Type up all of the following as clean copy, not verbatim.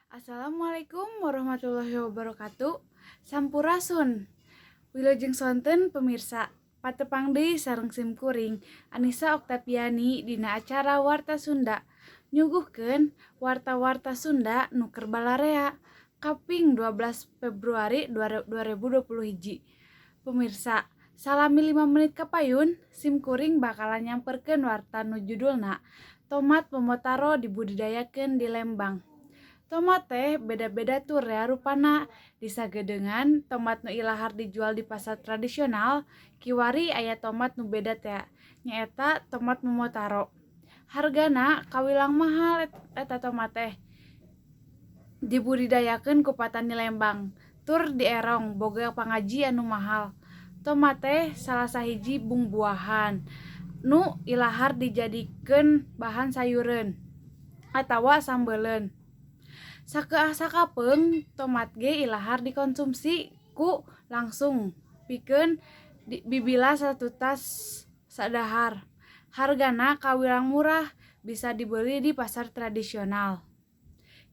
Assalamualaikum warahmatullahi wabarakatuh. Sampurasun. Wilujeng sonten pemirsa. Patepang deui sareng simkuring Anissa Oktaviani dina acara Warta Sunda. Nyuguhkeun warta-warta Sunda nu keur balarea kaping 12 Februari 2021. Pemirsa, salami 5 menit kapayun, simkuring bakalan nyamperkeun warta nu judulna Tomat Momotaro dibudidayakeun di Lembang. Tomat teh beda-beda tuh ya rupana. Disagedengan tomat nu ilahar dijual di pasar tradisional, kiwari aya tomat nu beda teh nyaeta tomat momotaro. Hargana kawilang mahal eta tomat teh. Dibudidayakeun ku Patani Lembang. Tur dierong boga pangaji anu mahal. Tomat teh salah sahiji bung-buahan nu ilahar dijadikeun bahan sayureun atawa sambeleun. Sakapeung tomat ge ilahar dikonsumsi ku langsung pikeun bibila satu tas sadahar. Hargana kawilang murah, bisa dibeli di pasar tradisional.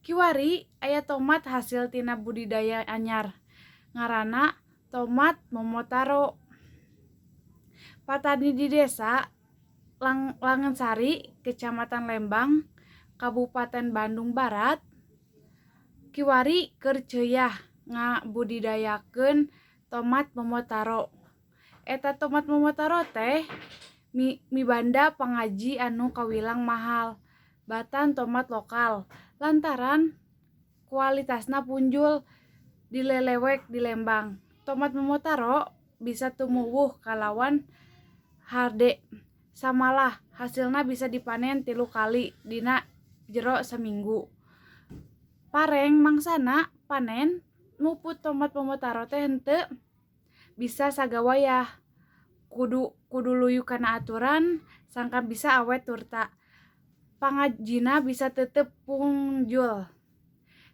Kiwari aya tomat hasil tina budidaya anyar, ngaranna tomat momotaro. Patani di desa Langensari, Kecamatan Lembang, Kabupaten Bandung Barat, kiwari keur ceuyah ngabudidayakeun tomat momotaro. Eta tomat momotaro teh mibanda pangaji anu kawilang mahal, batan tomat lokal lantaran kualitasna punjul dilelewek di Lembang. Tomat momotaro bisa tumuwuh kalawan harde, samalah hasilna bisa dipanen 3 kali dina jero seminggu. Pareng mangsana panen muput tomat momotaro teh henteu bisa sagawayah, kudu luyu kana aturan sangkan bisa awet turta. Pangajina bisa tetep punjul.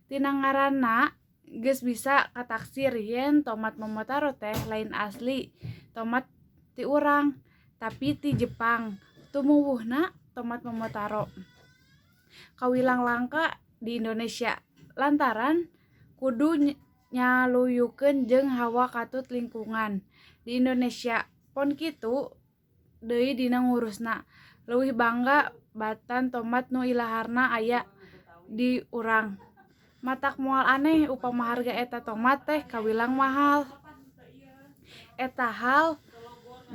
Tina ngaranna geus bisa kataksir yen tomat momotaro teh lain asli tomat ti urang, tapi ti Jepang. Tumuwuhna tomat momotaro kawilang langka di Indonesia lantaran kudu nyaluyukeun jeung hawa katut lingkungan di Indonesia. Pon kitu deui dina ngurusna, leuwih bangga batan tomat nu ilaharna aya di urang. Matak moal aneh upama harga eta tomat teh kawilang mahal. Eta hal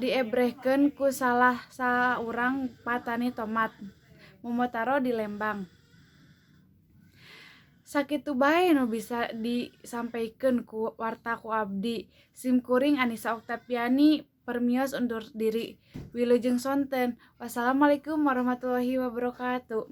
diebrehkeun ku salah saurang patani tomat momotaro di Lembang. Sakitu bae nu bisa disampaikeun ku warta ku abdi. Simkuring Anissa Oktaviani permios undur diri. Wilujeng sonten. Wassalamualaikum warahmatullahi wabarakatuh.